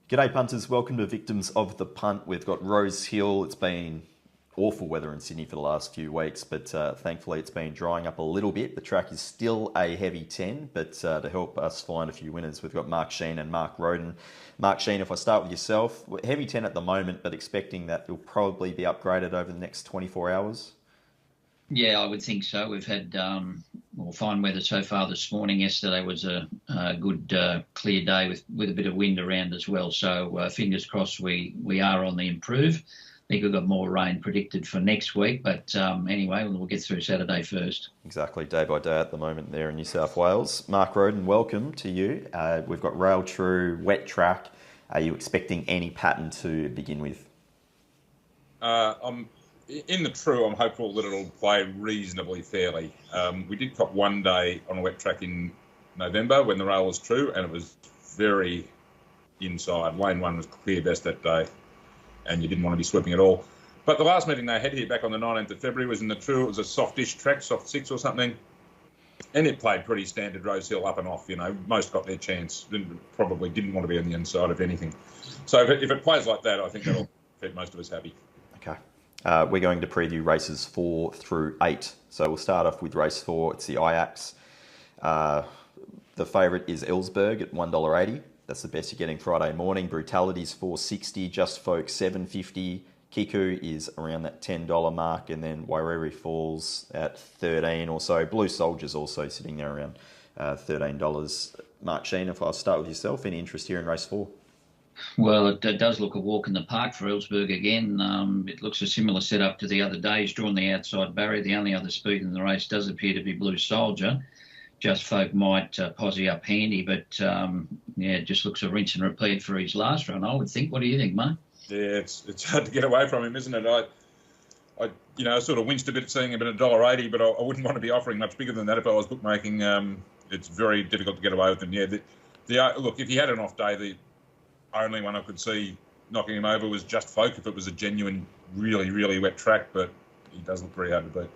G'day punters, welcome to Victims of the Punt. We've got Rose Hill. It's been awful weather in Sydney for the last few weeks, but thankfully it's been drying up a little bit. The track is still a heavy 10, but to help us find a few winners, we've got Mark Sheen and Mark Roden. Mark Sheen, if I start with yourself, heavy 10 at the moment, but expecting that you'll probably be upgraded over the next 24 hours. Yeah, I would think so. We've had fine weather so far this morning. Yesterday was a good clear day with a bit of wind around as well. So fingers crossed we are on the improve. I think we've got more rain predicted for next week. But anyway, we'll get through Saturday first. Exactly, day by day at the moment there in New South Wales. Mark Roden, welcome to you. We've got Rail True, wet track. Are you expecting any pattern to begin with? I'm in the true. I'm hopeful that it'll play reasonably fairly. We did cop one day on a wet track in November when the rail was true, and it was very inside. Lane 1 was clear best that day, and you didn't want to be sweeping at all. But the last meeting they had here back on the 19th of February was in the true. It was a softish track, soft 6 or something, and it played pretty standard Rose Hill up and off. You know, most got their chance. Probably didn't want to be on the inside of anything. So if it plays like that, I think that'll keep most of us happy. Okay. We're going to preview races 4 through 8. So we'll start off with race 4. It's the Ajax. The favourite is Ellsberg at $1.80. That's the best you're getting Friday morning. Brutality's $4.60. Just Folk $7.50. Kiku is around that $10 mark. And then Wairiri Falls at $13 or so. Blue Soldier's also sitting there around $13. Mark Sheen, if I start with yourself, any interest here in race 4? Well, it does look a walk in the park for Ellsberg again. It looks a similar setup to the other day. He's drawn the outside barrier. The only other speed in the race does appear to be Blue Soldier. Just Folk might posse up handy, but it just looks a rinse and repeat for his last run, I would think. What do you think, mate? Yeah, it's hard to get away from him, isn't it? I sort of winced a bit seeing him at $1.80, but I wouldn't want to be offering much bigger than that if I was bookmaking. It's very difficult to get away with him. Yeah, look, if he had an off day, the only one I could see knocking him over was Just Folk if it was a genuine, really, really wet track, but he does look very hard to beat.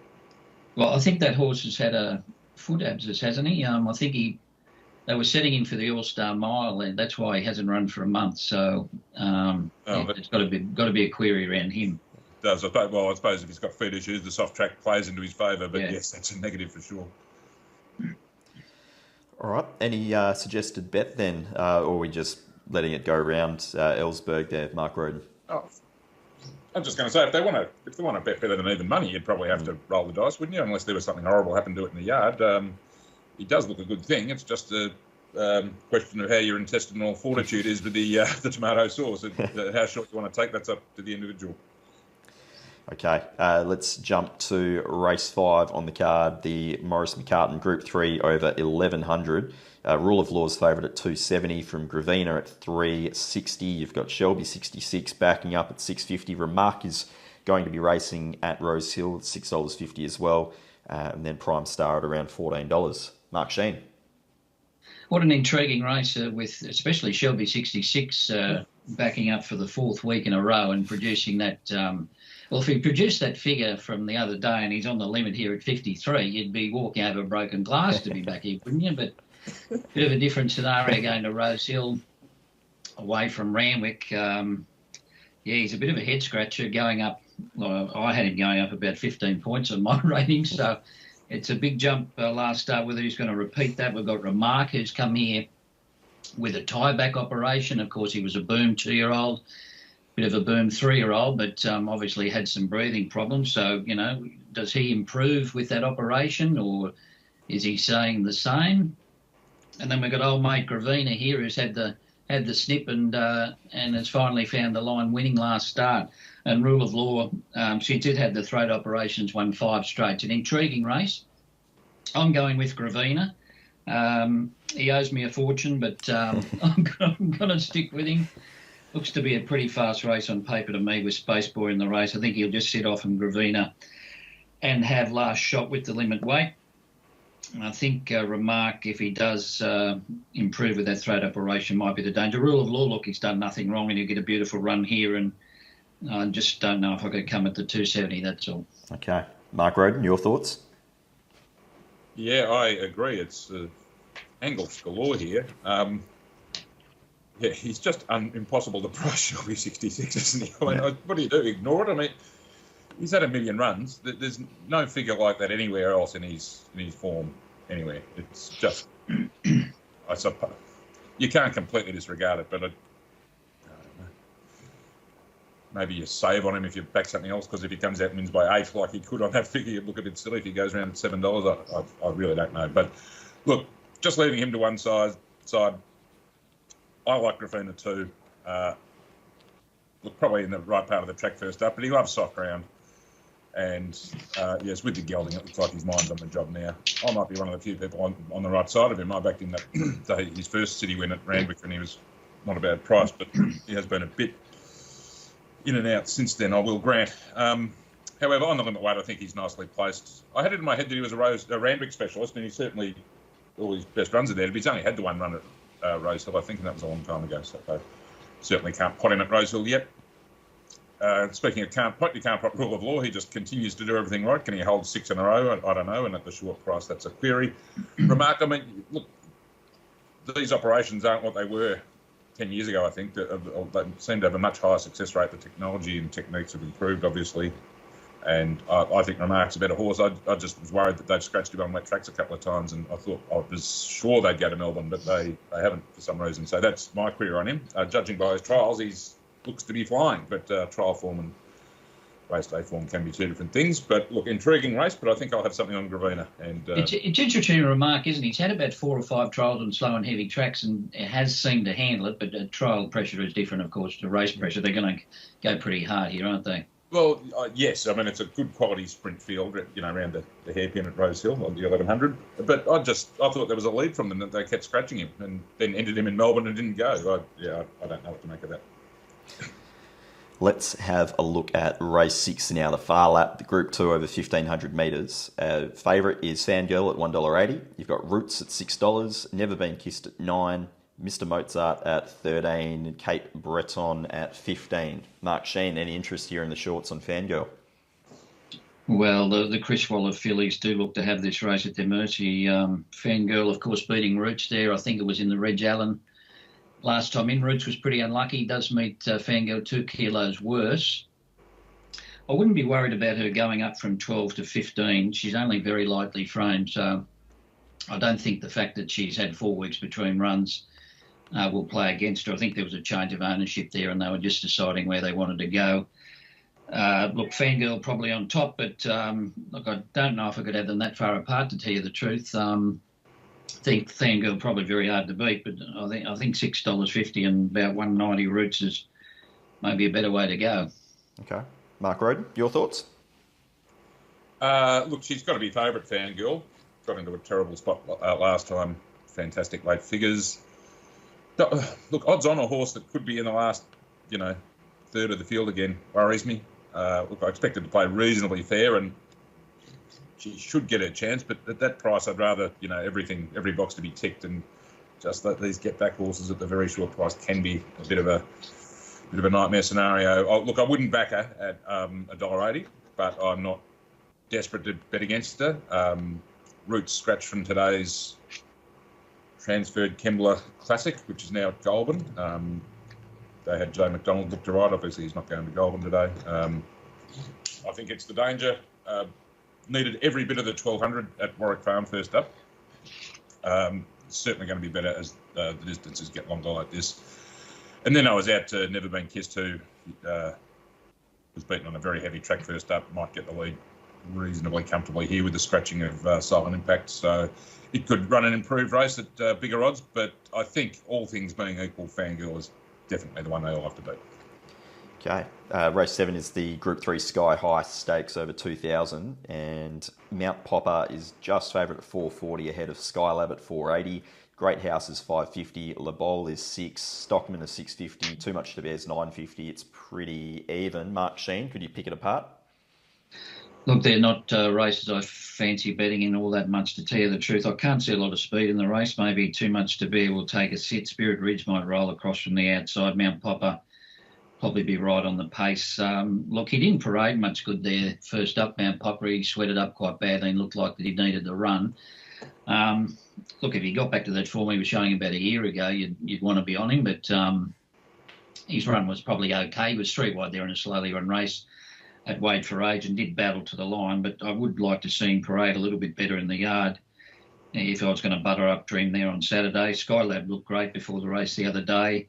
Well, I think that horse has had a foot abscess, hasn't he? I think they were setting him for the All-Star Mile, and that's why he hasn't run for a month. So it's got to be a query around him. It does. I suppose if he's got feet issues, the soft track plays into his favour, but yes, that's a negative for sure. All right. Any suggested bet then, or are we just letting it go around Ellsberg there, Mark Roden? Oh, I'm just going to say, if they want to bet better than even money, you'd probably have to roll the dice, wouldn't you? Unless there was something horrible happened to it in the yard. He does look a good thing. It's just a question of how your intestinal fortitude is with the tomato sauce. How short you want to take, that's up to the individual. Okay, let's jump to race 5 on the card, the Maurice McCartan Group 3 over 1100. Rule of Law's favourite at $2.70, from Gravina at $3.60. You've got Shelby 66 backing up at $6.50. Remark is going to be racing at Rose Hill at $6.50 as well. And then Prime Star at around $14. Mark Sheen. What an intriguing race with especially Shelby 66 backing up for the 4th week in a row and producing that. Well, if he produced that figure from the other day and he's on the limit here at 53, you'd be walking over broken glass to be back here, wouldn't you? But a bit of a different scenario going to Rose Hill away from Randwick. He's a bit of a head scratcher going up. Well, I had him going up about 15 points on my rating, so it's a big jump last start. Whether he's going to repeat that, we've got Remark, who's come here with a tie-back operation. Of course, he was a boom 2-year-old, bit of a boom 3-year-old, but obviously had some breathing problems. So, does he improve with that operation, or is he staying the same? And then we've got old mate Gravina here, who's had the snip and has finally found the line winning last start. And Rule of Law, she did have the throat operations, won 5 straight. It's an intriguing race. I'm going with Gravina. He owes me a fortune, but I'm going to stick with him. Looks to be a pretty fast race on paper to me with Space Boy in the race. I think he'll just sit off in Gravina and have last shot with the limit weight. And I think Remark, if he does improve with that throat operation, might be the danger. Rule of Law, look, he's done nothing wrong and he'll get a beautiful run here. And I just don't know if I could come at the 270, that's all. Okay. Mark Roden, your thoughts? Yeah, I agree. It's angles galore here. Yeah, he's just impossible to price Shelby 66, isn't he? I mean, Yeah. what do you do? Ignore it? I mean, he's had 1 million runs. There's no figure like that anywhere else in his form. Anywhere, it's just, I suppose, you can't completely disregard it, but I don't know. Maybe you save on him if you back something else, because if he comes out and wins by 8, like he could on that figure, you'd look a bit silly if he goes around at $7. I really don't know. But look, just leaving him to one side, I like Gravina too. Look, probably in the right part of the track first up, but he loves soft ground. And yes, with the gelding, it looks like his mind's on the job now. I might be one of the few people on the right side of him. I backed him that his first city win at Randwick, and he was not a bad price, but he has been a bit in and out since then, I will grant. However, on the limit weight, I think he's nicely placed. I had it in my head that he was a Randwick specialist, and he certainly, all his best runs are there, but he's only had the one run at Rosehill, I think, and that was a long time ago, so I certainly can't pot him at Rosehill yet. Speaking of can't pot rule of law, he just continues to do everything right. Can he hold 6 in a row? I don't know, and at the short price, that's a query. Remark, I mean, look, these operations aren't what they were 10 years ago, I think. They seem to have a much higher success rate. The technology and techniques have improved, obviously. And I think Remark's a better horse. I just was worried that they'd scratched him on wet tracks a couple of times, and I was sure they'd go to Melbourne, but they haven't for some reason. So that's my query on him. Judging by his trials, he's looks to be flying, but trial form and race day form can be two different things. But look, intriguing race, but I think I'll have something on Gravina. And it's interesting to remark, isn't it? He's had about 4 or 5 trials on slow and heavy tracks, and it has seemed to handle it. But trial pressure is different, of course, to race pressure. They're going to go pretty hard here, aren't they? Well, yes. I mean, it's a good quality sprint field, around the hairpin at Rosehill on the 1100. But I thought there was a lead from them that they kept scratching him, and then ended him in Melbourne and didn't go. I don't know what to make of that. Let's have a look at race 6 now, the Far Lap, the Group 2 over 1,500 metres. Favourite is Fangirl at $1.80. You've got Roots at $6, Never Been Kissed at $9, Mr. Mozart at $13, Cape Breton at $15. Mark Sheen, any interest here in the shorts on Fangirl? Well, the Chris Waller fillies do look to have this race at their mercy. Fangirl, of course, beating Roots there. I think it was in the Reg Allen. Last time in, Roots was pretty unlucky. He does meet Fangirl 2 kilos worse. I wouldn't be worried about her going up from 12 to 15. She's only very lightly framed, so I don't think the fact that she's had 4 weeks between runs will play against her. I think there was a change of ownership there, and they were just deciding where they wanted to go. Look, Fangirl probably on top, but look, I don't know if I could have them that far apart, to tell you the truth. I think Fangirl probably very hard to beat, but I think $6.50 and about 190 Roots is maybe a better way to go. Okay. Mark Roden, your thoughts? Look, she's got to be favourite, Fangirl. Got into a terrible spot last time. Fantastic late figures. Look, odds on a horse that could be in the last, third of the field again worries me. Look, I expected to play reasonably fair, and she should get her chance, but at that price, I'd rather, every box to be ticked, and just let these get back horses at the very short price can be a bit of a nightmare scenario. Look, I wouldn't back her at $1.80, but I'm not desperate to bet against her. Roots scratch from today's transferred Kembla Classic, which is now at Goulburn. They had Joe McDonald booked to ride. Obviously, he's not going to Goulburn today. I think it's the danger. Needed every bit of the 1,200 at Warwick Farm first up. Certainly going to be better as the distances get longer like this. And then I was out to Never Been Kissed, who was beaten on a very heavy track first up. Might get the lead reasonably comfortably here with the scratching of Silent Impact. So it could run an improved race at bigger odds, but I think all things being equal, Fangirl is definitely the one they all have to beat. Okay. Race 7 is the Group 3 Sky High Stakes over 2,000, and Mount Popper is just favourite at $4.40 ahead of Skylab at $4.80. Great House is $5.50, Le Bol is $6, Stockman is $6.50, Too Much to Bear is $9.50. It's pretty even. Mark Sheen, could you pick it apart? Look, they're not races I fancy betting in all that much, to tell you the truth. I can't see a lot of speed in the race. Maybe Too Much to Bear will take a sit. Spirit Ridge might roll across from the outside. Mount Popper probably be right on the pace. Look, he didn't parade much good there first up, Mount Popper. He sweated up quite badly and looked like that he needed the run. Look, if he got back to that form he was showing about a year ago, you'd want to be on him, but his run was probably okay. He was 3 wide there in a slowly run race at Wade for Age and did battle to the line, but I would like to see him parade a little bit better in the yard if I was going to butter up Dream there on Saturday. Skylab looked great before the race the other day.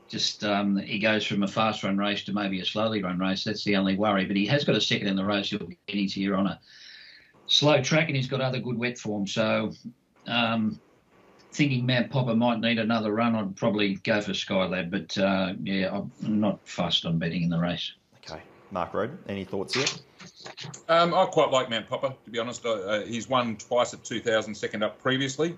Just he goes from a fast run race to maybe a slowly run race. That's the only worry. But he has got a second in the race. He'll get his here on a slow track, and he's got other good wet form. So thinking Mount Popper might need another run, I'd probably go for Skylab. But yeah, I'm not fussed on betting in the race. Okay, Mark Roden, any thoughts here? I quite like Mount Popper, to be honest. He's won twice at 2000, second up previously.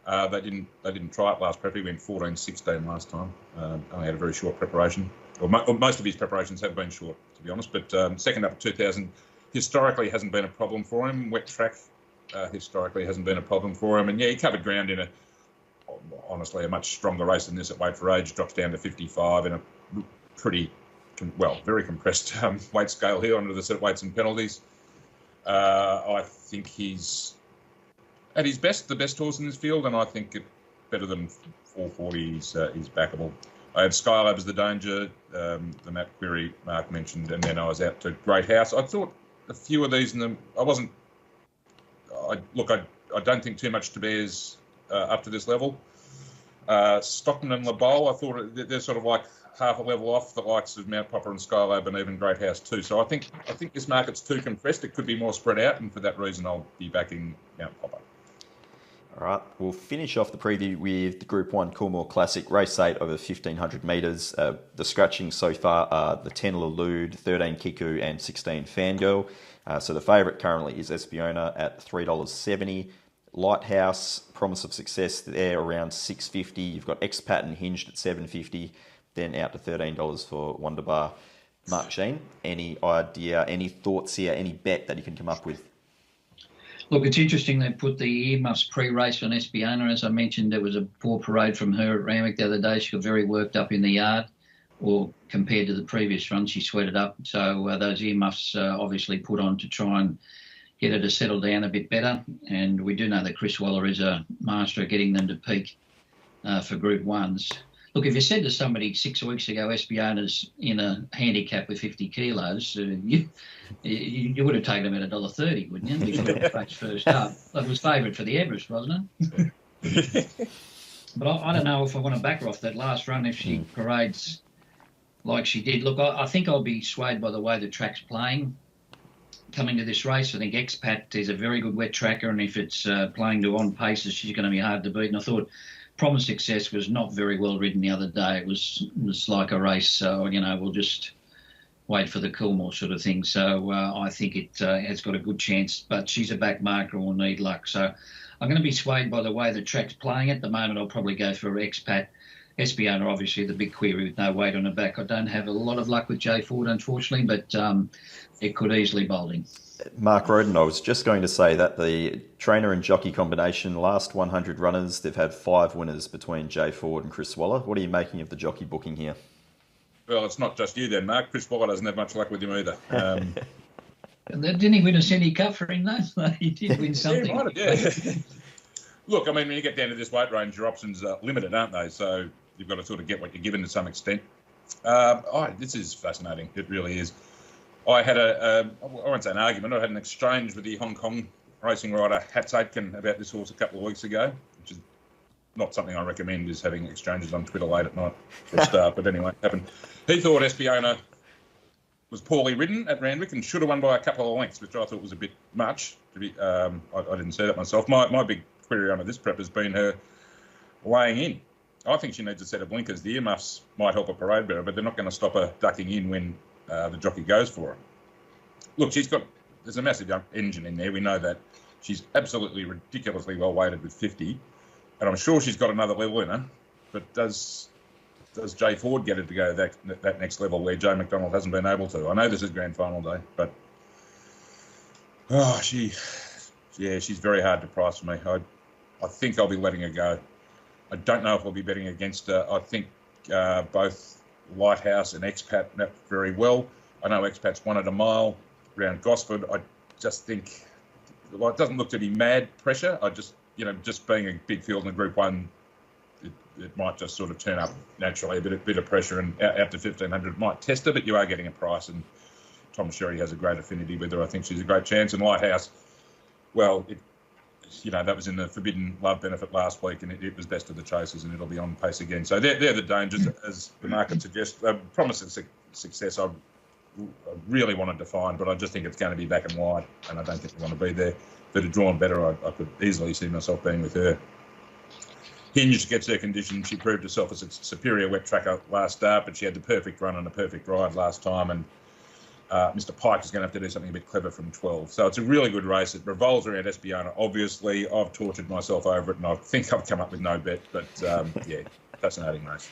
They didn't try it last prep. He went 14-16 last time. Only had a very short preparation. Or most of his preparations have been short, to be honest. But second up at 2000 historically hasn't been a problem for him. Wet track historically hasn't been a problem for him. And yeah, he covered ground in honestly a much stronger race than this at Wade for Age. Drops down to 55 in a pretty, very compressed weight scale here under the set of weights and penalties. I think he's at his best, the best horse in this field, and I think better than 440 he's backable. I had Skylab as the danger, the Matt Query Mark mentioned, and then I was out to Great House. I thought a few of these in them. I don't think too much to bears up to this level. Stockton and LeBow, I thought they're sort of like half a level off the likes of Mount Popper and Skylab and even Great House too. So I think this market's too compressed. It could be more spread out, and for that reason, I'll be backing Mount Popper. All right, we'll finish off the preview with the Group 1 Coolmore Classic, race 8 over 1,500 metres. The scratchings so far are the 10 Lelude, 13 Kiku and 16 Fangirl. So the favourite currently is Espiona at $3.70. Lighthouse, Promise of Success there around $6.50. You've got Expat and Hinged at $7.50. Then out to $13 for Wonderbar. Mark Sheen, any idea, any thoughts here, any bet that you can come up with? Look, it's interesting they put the earmuffs pre-race on Espiona. As I mentioned, there was a poor parade from her at Randwick the other day. She got very worked up in the yard, or compared to the previous run, she sweated up. So those earmuffs obviously put on to try and get her to settle down a bit better. And we do know that Chris Waller is a master at getting them to peak for Group 1s. Look, if you said to somebody 6 weeks ago, Espiona's in a handicap with 50 kilos, you would have taken them at $1.30, wouldn't you? Before the race first up. It was favourite for the Everest, wasn't it? But I don't know if I want to back her off that last run if she parades like she did. Look, I think I'll be swayed by the way the track's playing coming to this race. I think Expat is a very good wet tracker, and if it's playing to on paces, she's going to be hard to beat. And I thought Promise Success was not very well ridden the other day. It was like a race, so, we'll just wait for the Coolmore sort of thing. So I think it has got a good chance, but she's a back marker and will need luck. So I'm going to be swayed by the way the track's playing at the moment. I'll probably go for Expat. Espiona, obviously, the big query with no weight on her back. I don't have a lot of luck with Jay Ford, unfortunately, but it could easily bolt in. Mark Roden, I was just going to say that the trainer and jockey combination, last 100 runners, they've had 5 winners between Jay Ford and Chris Waller. What are you making of the jockey booking here? Well, it's not just you then, Mark. Chris Waller doesn't have much luck with him either. Didn't he win a Cindy Cup for him, though? He did win something. Yeah, he might have, yeah. Look, I mean, when you get down to this weight range, your options are limited, aren't they? So you've got to sort of get what you're given to some extent. This is fascinating. It really is. I had I won't say an argument, I had an exchange with the Hong Kong racing rider Hats Aitken about this horse a couple of weeks ago, which is not something I recommend, is having exchanges on Twitter late at night for a start, but anyway, it happened. He thought Espiona was poorly ridden at Randwick and should have won by a couple of lengths, which I thought was a bit much. I didn't see that myself. My big query on this prep has been her weighing in. I think she needs a set of blinkers. The earmuffs might help her parade better, but they're not going to stop her ducking in when the jockey goes for her. Look, there's a massive engine in there. We know that. She's absolutely ridiculously well weighted with 50, and I'm sure she's got another level in her. But does Jay Ford get her to go that next level where Joe McDonald hasn't been able to? I know this is grand final day, but she's very hard to price for me. I think I'll be letting her go. I don't know if I'll be betting against her. I think both Lighthouse and Expat met very well. I know Expat's won at a mile around Gosford. I just think it doesn't look to be mad pressure. I just just being a big field in the Group 1, it might just sort of turn up naturally, a bit of pressure, and out to 1,500 might test her, but you are getting a price, and Tom Sherry has a great affinity with her. I think she's a great chance. And Lighthouse, well, that was in the Forbidden Love benefit last week, and it was best of the chasers, and it'll be on pace again. So they're the dangers, as the market suggests. Promising success I really wanted to find, but I just think it's going to be back and wide, and I don't think we want to be there. If it had drawn better, I could easily see myself being with her. Hinge gets her condition. She proved herself as a superior wet tracker last start, but she had the perfect run and a perfect ride last time, and Mr. Pike is going to have to do something a bit clever from 12. So it's a really good race. It revolves around Espiona. Obviously, I've tortured myself over it, and I think I've come up with no bet, but fascinating race.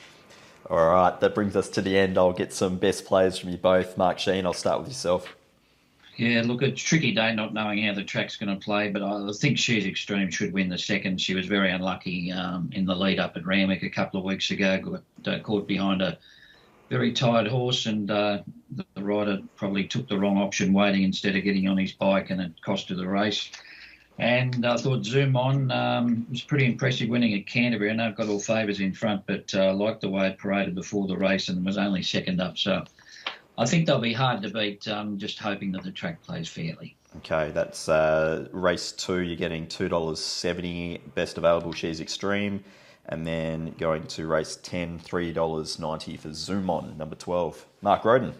All right, that brings us to the end. I'll get some best plays from you both. Mark Sheen, I'll start with yourself. Yeah, look, it's a tricky day not knowing how the track's going to play, but I think She's Extreme should win the second. She was very unlucky in the lead up at Randwick a couple of weeks ago, got caught behind a very tired horse, and the rider probably took the wrong option waiting instead of getting on his bike, and it cost her the race. And I thought Zoom On was pretty impressive winning at Canterbury. I know I've got all favours in front, but I liked the way it paraded before the race and was only second up. So I think they'll be hard to beat, just hoping that the track plays fairly. Okay, that's race 2. You're getting $2.70, best available She's Extreme. And then going to race 10, $3.90 for Zoom On, number 12. Mark Roden.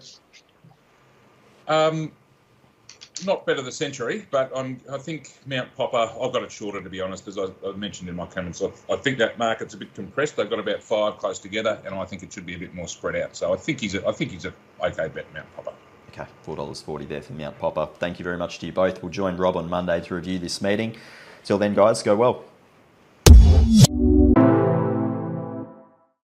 Not bet of the century, but I think Mount Popper, I've got it shorter, to be honest, as I mentioned in my comments. I think that market's a bit compressed. They've got about 5 close together, and I think it should be a bit more spread out. So I think he's a okay bet, Mount Popper. Okay, $4.40 there for Mount Popper. Thank you very much to you both. We'll join Rob on Monday to review this meeting. Till then, guys, go well.